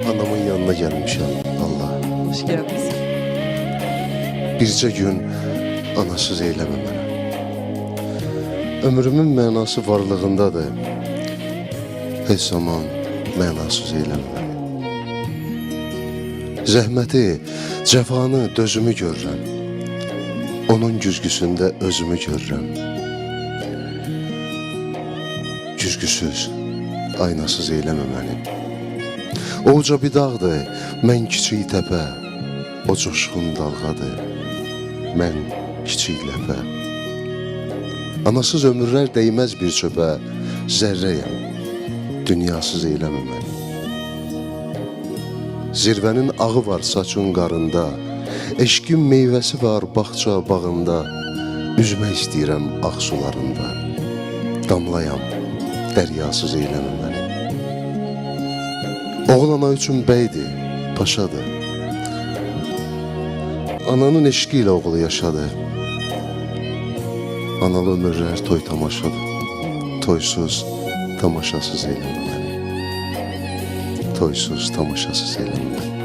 Anamın yanına gelmişim. Allah. Hoş gelmişsin. Bircə gün anasız eyləmə mənə. Ömrümün mənası varlığındadır. Heç zaman mənasız eyləmə məni. Zəhməti, cəfanı, dözümü görürəm. Onun güzgüsündə özümü görürəm. Güzgüsüz, aynasız eyləmə məni. O uca bir dağdır, mən kiçik təpə. O coşqun dalğadır, mən kiçik ləpə. Anasız ömürlər dəyməz bir çöpə. Zərrəyəm, dünyasız eyləmə məni. Zirvənin ağı var saçın qarında, eşqin meyvəsi var bağça bağında. Üzmək istəyirəm ağ sularında. Damlayam, dəryasız eyləmə məni. Oğul ana üçün bəydir, paşadır. Ananın eşqi ilə oğlu yaşadı. Analı ömürlər toy tamaşadır. Toysuz, tamaşasız eyləmə məni. Toysuz, tamaşasız eyləmə məni.